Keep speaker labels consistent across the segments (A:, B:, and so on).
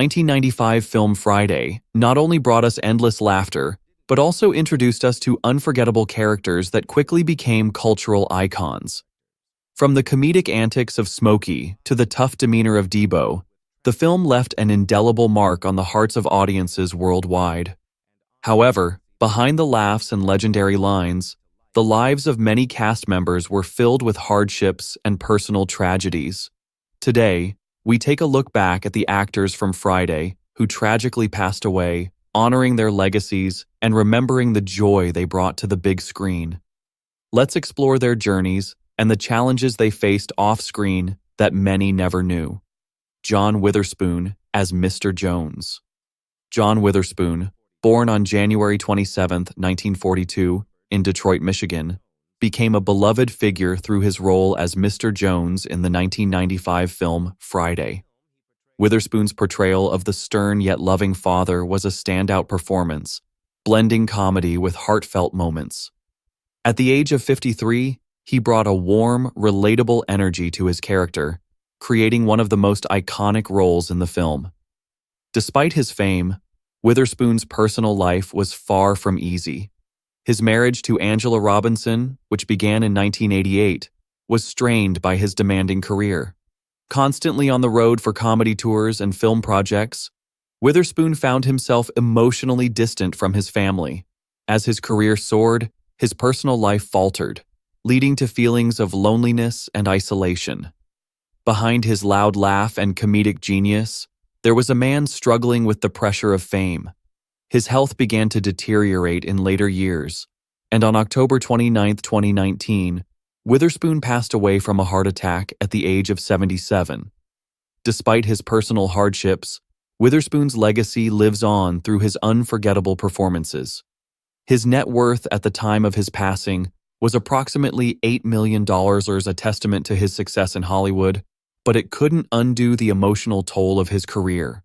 A: 1995 film Friday not only brought us endless laughter, but also introduced us to unforgettable characters that quickly became cultural icons. From the comedic antics of Smokey to the tough demeanor of Debo, the film left an indelible mark on the hearts of audiences worldwide. However, behind the laughs and legendary lines, the lives of many cast members were filled with hardships and personal tragedies. Today, we take a look back at the actors from Friday who tragically passed away, honoring their legacies and remembering the joy they brought to the big screen. Let's explore their journeys and the challenges they faced off-screen that many never knew. John Witherspoon as Mr. Jones. John Witherspoon, born on January 27, 1942, in Detroit, Michigan, became a beloved figure through his role as Mr. Jones in the 1995 film Friday. Witherspoon's portrayal of the stern yet loving father was a standout performance, blending comedy with heartfelt moments. At the age of 53, he brought a warm, relatable energy to his character, creating one of the most iconic roles in the film. Despite his fame, Witherspoon's personal life was far from easy. His marriage to Angela Robinson, which began in 1988, was strained by his demanding career. Constantly on the road for comedy tours and film projects, Witherspoon found himself emotionally distant from his family. As his career soared, his personal life faltered, leading to feelings of loneliness and isolation. Behind his loud laugh and comedic genius, there was a man struggling with the pressure of fame. His health began to deteriorate in later years, and on October 29, 2019, Witherspoon passed away from a heart attack at the age of 77. Despite his personal hardships, Witherspoon's legacy lives on through his unforgettable performances. His net worth at the time of his passing was approximately $8 million, a testament to his success in Hollywood, but it couldn't undo the emotional toll of his career.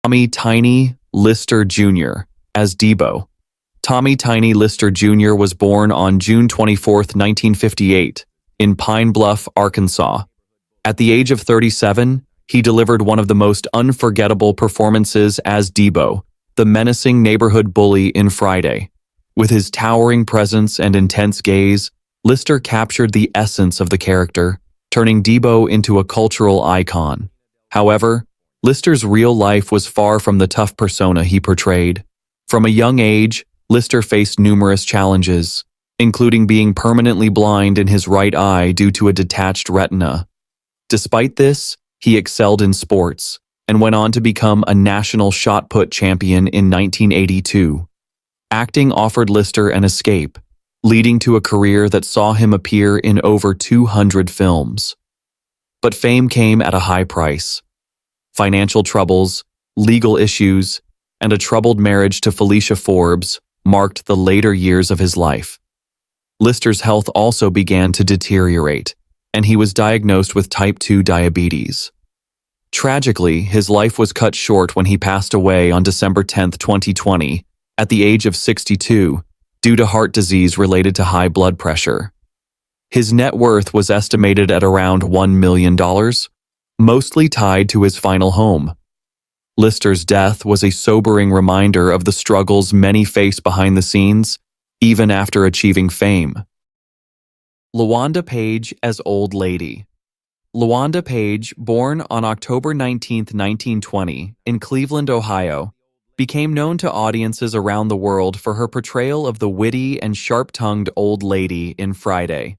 A: Tommy "Tiny" Lister Jr. as Debo. Tommy "Tiny" Lister Jr. was born on June 24, 1958, in Pine Bluff, Arkansas. At the age of 37, he delivered one of the most unforgettable performances as Debo, the menacing neighborhood bully in Friday. With his towering presence and intense gaze, Lister captured the essence of the character, turning Debo into a cultural icon. However, Lister's real life was far from the tough persona he portrayed. From a young age, Lister faced numerous challenges, including being permanently blind in his right eye due to a detached retina. Despite this, he excelled in sports and went on to become a national shot put champion in 1982. Acting offered Lister an escape, leading to a career that saw him appear in over 200 films. But fame came at a high price. Financial troubles, legal issues, and a troubled marriage to Felicia Forbes marked the later years of his life. Lister's health also began to deteriorate, and he was diagnosed with type 2 diabetes. Tragically, his life was cut short when he passed away on December 10, 2020, at the age of 62, due to heart disease related to high blood pressure. His net worth was estimated at around $1 million, mostly tied to his final home. Lister's death was a sobering reminder of the struggles many face behind the scenes, even after achieving fame. Lwanda Paige as Old Lady. Lwanda Paige, born on October 19, 1920, in Cleveland, Ohio, became known to audiences around the world for her portrayal of the witty and sharp-tongued old lady in Friday.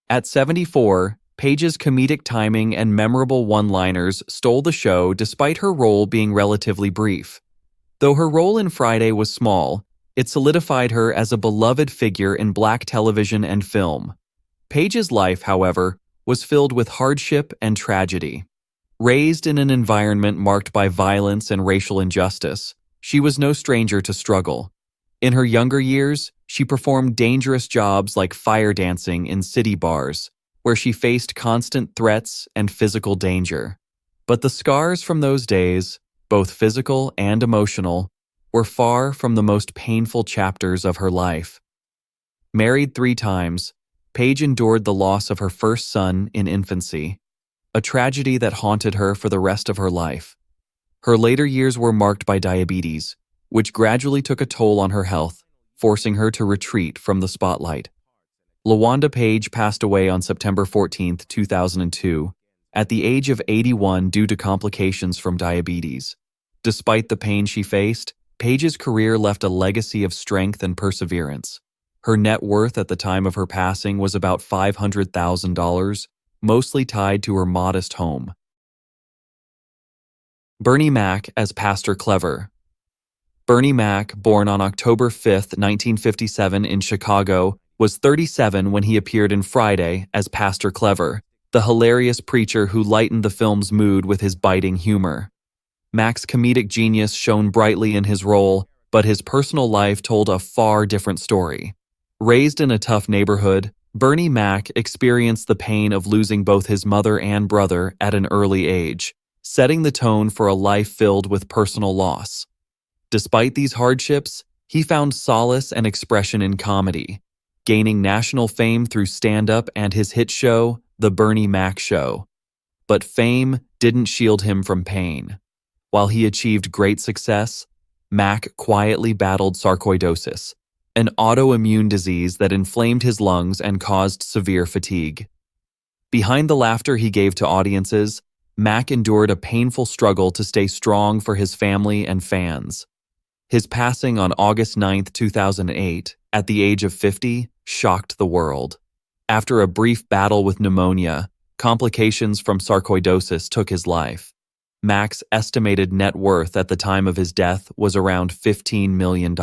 A: At 74, Paige's comedic timing and memorable one-liners stole the show despite her role being relatively brief. Though her role in Friday was small, it solidified her as a beloved figure in Black television and film. Paige's life, however, was filled with hardship and tragedy. Raised in an environment marked by violence and racial injustice, she was no stranger to struggle. In her younger years, she performed dangerous jobs like fire dancing in city bars, where she faced constant threats and physical danger. But the scars from those days, both physical and emotional, were far from the most painful chapters of her life. Married 3 times, Paige endured the loss of her first son in infancy, a tragedy that haunted her for the rest of her life. Her later years were marked by diabetes, which gradually took a toll on her health, forcing her to retreat from the spotlight. Lwanda Paige passed away on September 14, 2002, at the age of 81 due to complications from diabetes. Despite the pain she faced, Paige's career left a legacy of strength and perseverance. Her net worth at the time of her passing was about $500,000, mostly tied to her modest home. Bernie Mack as Pastor Clever. Bernie Mack, born on October 5, 1957 in Chicago, was 37 when he appeared in Friday as Pastor Clever, the hilarious preacher who lightened the film's mood with his biting humor. Mack's comedic genius shone brightly in his role, but his personal life told a far different story. Raised in a tough neighborhood, Bernie Mack experienced the pain of losing both his mother and brother at an early age, setting the tone for a life filled with personal loss. Despite these hardships, he found solace and expression in comedy, gaining national fame through stand-up and his hit show, The Bernie Mac Show. But fame didn't shield him from pain. While he achieved great success, Mack quietly battled sarcoidosis, an autoimmune disease that inflamed his lungs and caused severe fatigue. Behind the laughter he gave to audiences, Mack endured a painful struggle to stay strong for his family and fans. His passing on August 9, 2008, at the age of 50, shocked the world. After a brief battle with pneumonia, complications from sarcoidosis took his life. Mack's estimated net worth at the time of his death was around $15 million.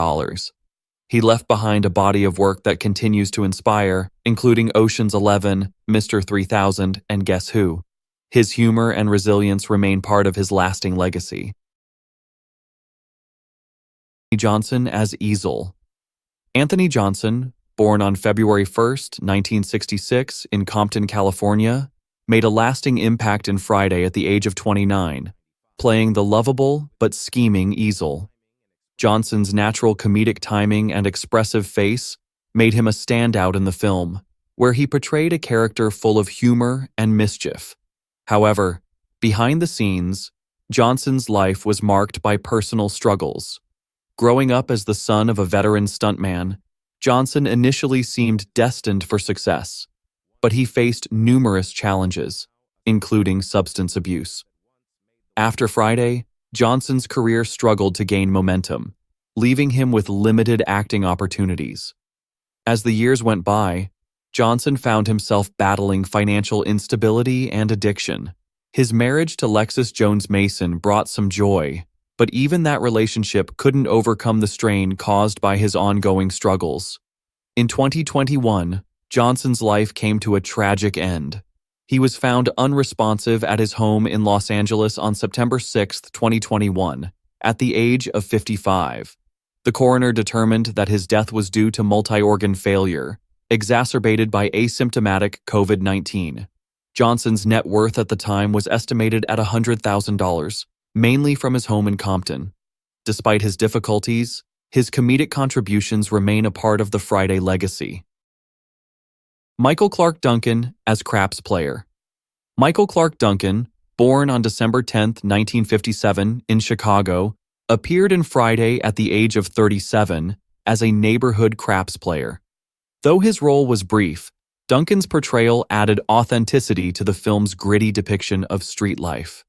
A: He left behind a body of work that continues to inspire, including Ocean's 11, Mr. 3000, and Guess Who. His humor and resilience remain part of his lasting legacy. Johnson as Easel. Anthony Johnson, born on February 1, 1966, in Compton, California, made a lasting impact in Friday at the age of 29, playing the lovable but scheming Easel. Johnson's natural comedic timing and expressive face made him a standout in the film, where he portrayed a character full of humor and mischief. However, behind the scenes, Johnson's life was marked by personal struggles. Growing up as the son of a veteran stuntman, Johnson initially seemed destined for success, but he faced numerous challenges, including substance abuse. After Friday, Johnson's career struggled to gain momentum, leaving him with limited acting opportunities. As the years went by, Johnson found himself battling financial instability and addiction. His marriage to Lexis Jones Mason brought some joy, but even that relationship couldn't overcome the strain caused by his ongoing struggles. In 2021, Johnson's life came to a tragic end. He was found unresponsive at his home in Los Angeles on September 6, 2021, at the age of 55. The coroner determined that his death was due to multi-organ failure, exacerbated by asymptomatic COVID-19. Johnson's net worth at the time was estimated at $100,000, mainly from his home in Compton. Despite his difficulties, his comedic contributions remain a part of the Friday legacy. Michael Clark Duncan as Craps player. Michael Clark Duncan, born on December 10, 1957, in Chicago, appeared in Friday at the age of 37 as a neighborhood craps player. Though his role was brief, Duncan's portrayal added authenticity to the film's gritty depiction of street life.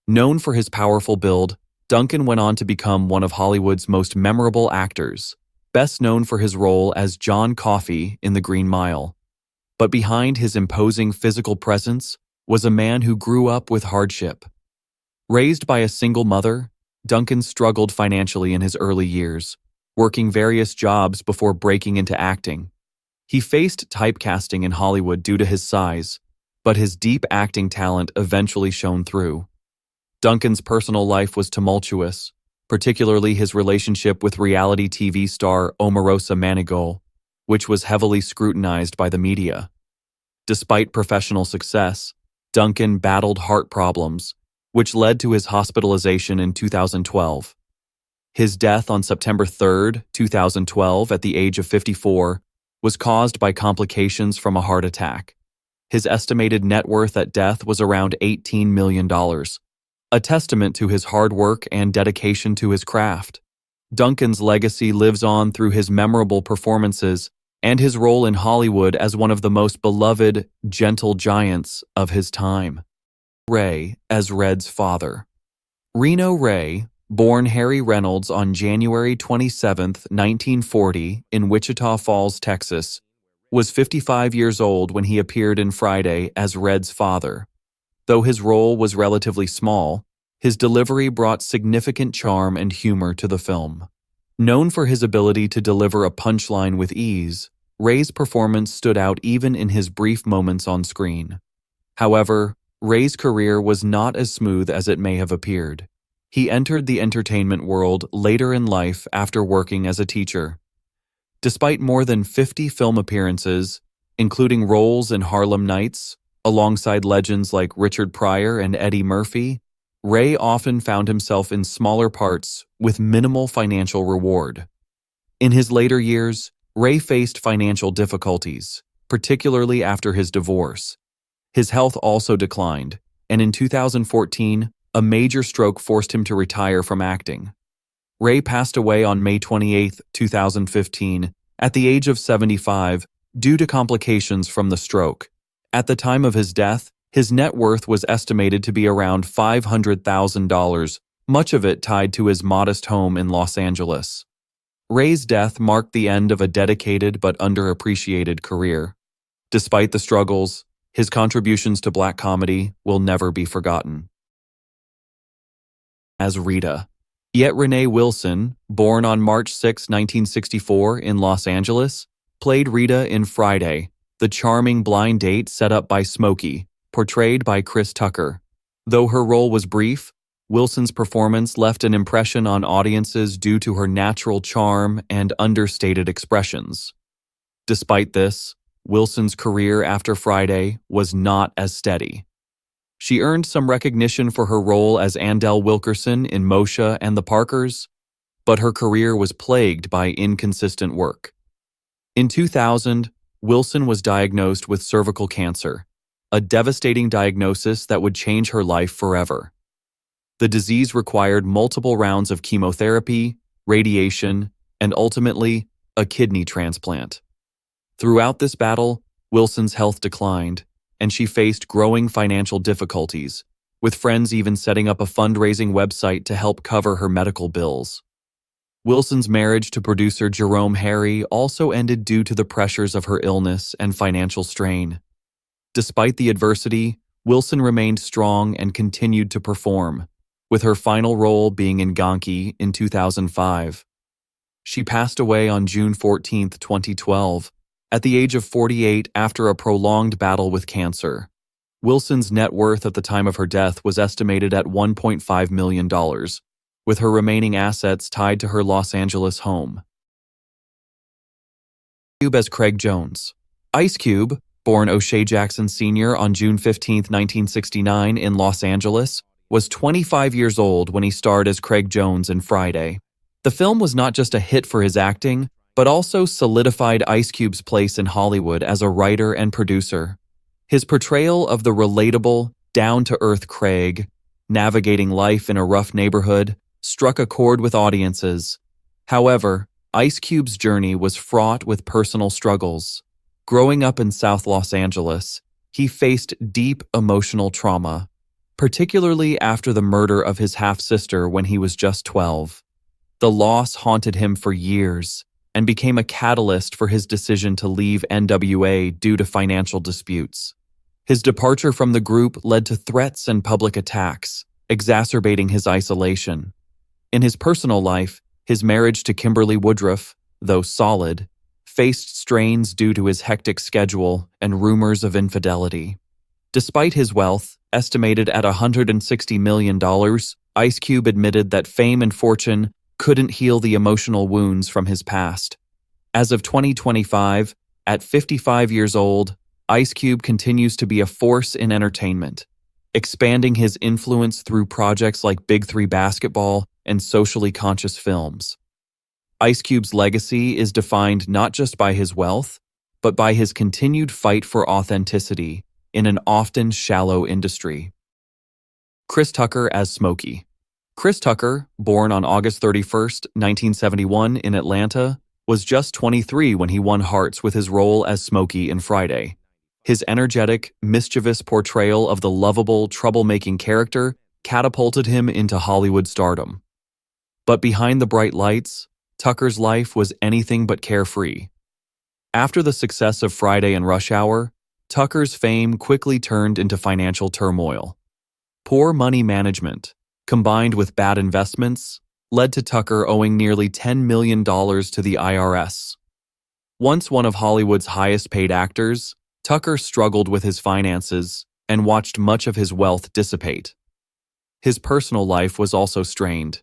A: Known for his powerful build, Duncan went on to become one of Hollywood's most memorable actors, best known for his role as John Coffey in The Green Mile. But behind his imposing physical presence was a man who grew up with hardship. Raised by a single mother, Duncan struggled financially in his early years, working various jobs before breaking into acting. He faced typecasting in Hollywood due to his size, but his deep acting talent eventually shone through. Duncan's personal life was tumultuous, particularly his relationship with reality TV star Omarosa Manigault, which was heavily scrutinized by the media. Despite professional success, Duncan battled heart problems, which led to his hospitalization in 2012. His death on September 3, 2012, at the age of 54, was caused by complications from a heart attack. His estimated net worth at death was around $18 million. a testament to his hard work and dedication to his craft. Duncan's legacy lives on through his memorable performances and his role in Hollywood as one of the most beloved, gentle giants of his time. Ray as Red's father. Reno Ray, born Harry Reynolds on January 27, 1940, in Wichita Falls, Texas, was 55 years old when he appeared in Friday as Red's father. Though his role was relatively small, his delivery brought significant charm and humor to the film. Known for his ability to deliver a punchline with ease, Ray's performance stood out even in his brief moments on screen. However, Ray's career was not as smooth as it may have appeared. He entered the entertainment world later in life after working as a teacher. Despite more than 50 film appearances, including roles in Harlem Nights, alongside legends like Richard Pryor and Eddie Murphy, Ray often found himself in smaller parts with minimal financial reward. In his later years, Ray faced financial difficulties, particularly after his divorce. His health also declined, and in 2014, a major stroke forced him to retire from acting. Ray passed away on May 28, 2015, at the age of 75, due to complications from the stroke. At the time of his death, his net worth was estimated to be around $500,000, much of it tied to his modest home in Los Angeles. Ray's death marked the end of a dedicated but underappreciated career. Despite the struggles, his contributions to black comedy will never be forgotten. As Rita. Yet Renee Wilson, born on March 6, 1964 in Los Angeles, played Rita in Friday, the charming blind date set up by Smokey, portrayed by Chris Tucker. Though her role was brief, Wilson's performance left an impression on audiences due to her natural charm and understated expressions. Despite this, Wilson's career after Friday was not as steady. She earned some recognition for her role as Andell Wilkerson in Moshe and the Parkers, but her career was plagued by inconsistent work. In 2000, Wilson was diagnosed with cervical cancer, a devastating diagnosis that would change her life forever. The disease required multiple rounds of chemotherapy, radiation, and ultimately, a kidney transplant. Throughout this battle, Wilson's health declined, and she faced growing financial difficulties, with friends even setting up a fundraising website to help cover her medical bills. Wilson's marriage to producer Jerome Harry also ended due to the pressures of her illness and financial strain. Despite the adversity, Wilson remained strong and continued to perform, with her final role being in Gonky in 2005. She passed away on June 14, 2012, at the age of 48 after a prolonged battle with cancer. Wilson's net worth at the time of her death was estimated at $1.5 million, with her remaining assets tied to her Los Angeles home. Cube as Craig Jones. Ice Cube, born O'Shea Jackson Sr. on June 15, 1969 in Los Angeles, was 25 years old when he starred as Craig Jones in Friday. The film was not just a hit for his acting, but also solidified Ice Cube's place in Hollywood as a writer and producer. His portrayal of the relatable, down-to-earth Craig, navigating life in a rough neighborhood, struck a chord with audiences. However, Ice Cube's journey was fraught with personal struggles. Growing up in South Los Angeles, he faced deep emotional trauma, particularly after the murder of his half-sister when he was just 12. The loss haunted him for years and became a catalyst for his decision to leave NWA due to financial disputes. His departure from the group led to threats and public attacks, exacerbating his isolation. In his personal life, his marriage to Kimberly Woodruff, though solid, faced strains due to his hectic schedule and rumors of infidelity. Despite his wealth, estimated at $160 million, Ice Cube admitted that fame and fortune couldn't heal the emotional wounds from his past. As of 2025, at 55 years old, Ice Cube continues to be a force in entertainment, expanding his influence through projects like Big 3 Basketball and socially conscious films. Ice Cube's legacy is defined not just by his wealth, but by his continued fight for authenticity in an often shallow industry. Chris Tucker as Smokey. Chris Tucker, born on August 31st, 1971 in Atlanta, was just 23 when he won hearts with his role as Smokey in Friday. His energetic, mischievous portrayal of the lovable, troublemaking character catapulted him into Hollywood stardom. But behind the bright lights, Tucker's life was anything but carefree. After the success of Friday and Rush Hour, Tucker's fame quickly turned into financial turmoil. Poor money management, combined with bad investments, led to Tucker owing nearly $10 million to the IRS. Once one of Hollywood's highest-paid actors, Tucker struggled with his finances and watched much of his wealth dissipate. His personal life was also strained.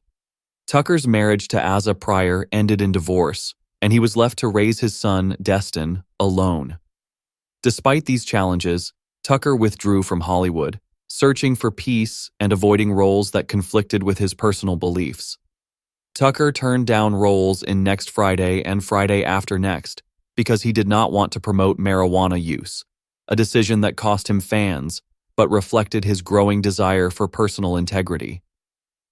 A: Tucker's marriage to Asa Pryor ended in divorce, and he was left to raise his son, Destin, alone. Despite these challenges, Tucker withdrew from Hollywood, searching for peace and avoiding roles that conflicted with his personal beliefs. Tucker turned down roles in Next Friday and Friday After Next because he did not want to promote marijuana use, a decision that cost him fans but reflected his growing desire for personal integrity.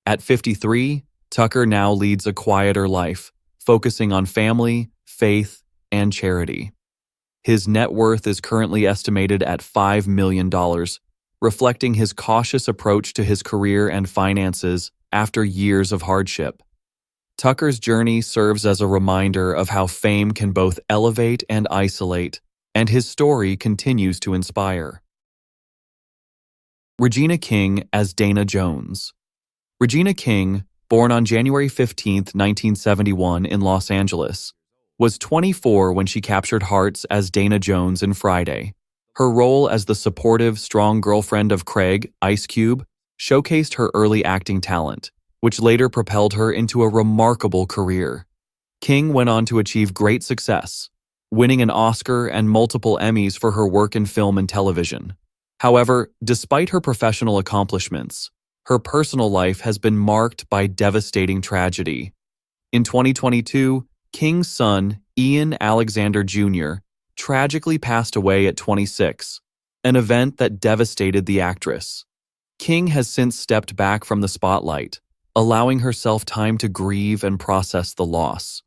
A: At 53, Tucker now leads a quieter life, focusing on family, faith, and charity. His net worth is currently estimated at $5 million, reflecting his cautious approach to his career and finances after years of hardship. Tucker's journey serves as a reminder of how fame can both elevate and isolate, and his story continues to inspire. Regina King as Dana Jones. Regina King, born on January 15, 1971 in Los Angeles, was 24 when she captured hearts as Dana Jones in Friday. Her role as the supportive, strong girlfriend of Craig, Ice Cube, showcased her early acting talent, which later propelled her into a remarkable career. King went on to achieve great success, winning an Oscar and multiple Emmys for her work in film and television. However, despite her professional accomplishments, her personal life has been marked by devastating tragedy. In 2022, King's son, Ian Alexander Jr., tragically passed away at 26, an event that devastated the actress. King has since stepped back from the spotlight, allowing herself time to grieve and process the loss.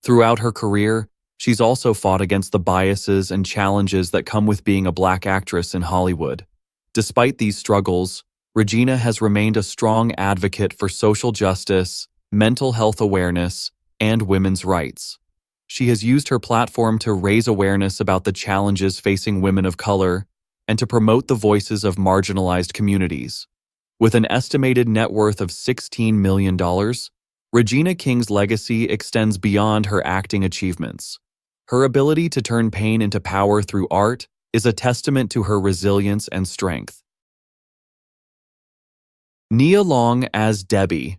A: Throughout her career, she's also fought against the biases and challenges that come with being a Black actress in Hollywood. Despite these struggles, Regina has remained a strong advocate for social justice, mental health awareness, and women's rights. She has used her platform to raise awareness about the challenges facing women of color and to promote the voices of marginalized communities. With an estimated net worth of $16 million, Regina King's legacy extends beyond her acting achievements. Her ability to turn pain into power through art is a testament to her resilience and strength. Nia Long as Debbie.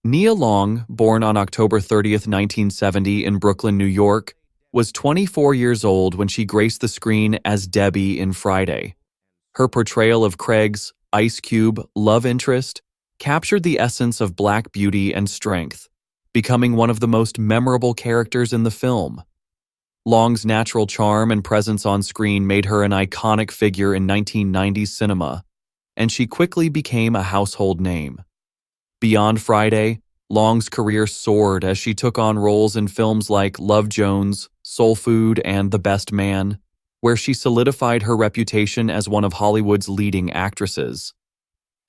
A: Nia Long, born on October 30, 1970 in Brooklyn, New York, was 24 years old when she graced the screen as Debbie in Friday. Her portrayal of Craig's, Ice Cube, love interest captured the essence of Black beauty and strength, becoming one of the most memorable characters in the film. Long's natural charm and presence on screen made her an iconic figure in 1990s cinema, and she quickly became a household name. Beyond Friday, Long's career soared as she took on roles in films like Love Jones, Soul Food, and The Best Man, where she solidified her reputation as one of Hollywood's leading actresses.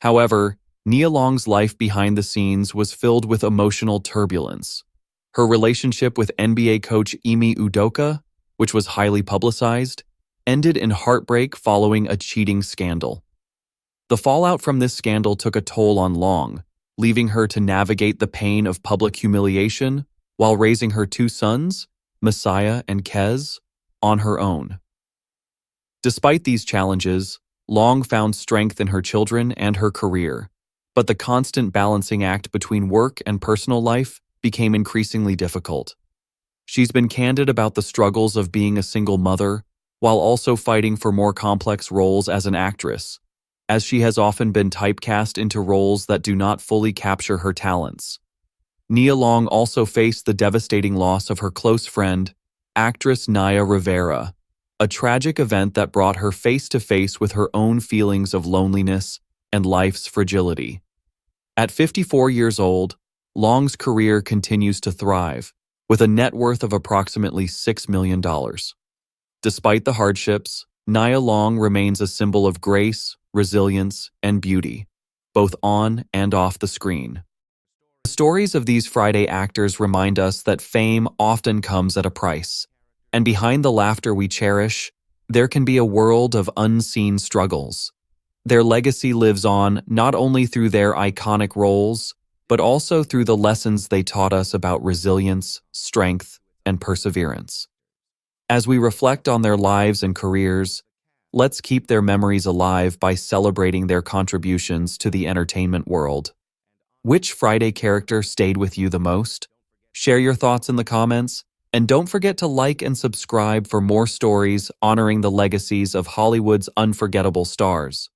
A: However, Nia Long's life behind the scenes was filled with emotional turbulence. Her relationship with NBA coach Ime Udoka, which was highly publicized, ended in heartbreak following a cheating scandal. The fallout from this scandal took a toll on Long, leaving her to navigate the pain of public humiliation while raising her two sons, Messiah and Kez, on her own. Despite these challenges, Long found strength in her children and her career, but the constant balancing act between work and personal life became increasingly difficult. She's been candid about the struggles of being a single mother, while also fighting for more complex roles as an actress, as she has often been typecast into roles that do not fully capture her talents. Nia Long also faced the devastating loss of her close friend, actress Naya Rivera, a tragic event that brought her face to face with her own feelings of loneliness and life's fragility. At 54 years old, Long's career continues to thrive, with a net worth of approximately $6 million. Despite the hardships, Nia Long remains a symbol of grace, resilience, and beauty, both on and off the screen. The stories of these Friday actors remind us that fame often comes at a price, and behind the laughter we cherish, there can be a world of unseen struggles. Their legacy lives on not only through their iconic roles, but also through the lessons they taught us about resilience, strength, and perseverance. As we reflect on their lives and careers, let's keep their memories alive by celebrating their contributions to the entertainment world. Which Friday character stayed with you the most? Share your thoughts in the comments, and don't forget to like and subscribe for more stories honoring the legacies of Hollywood's unforgettable stars.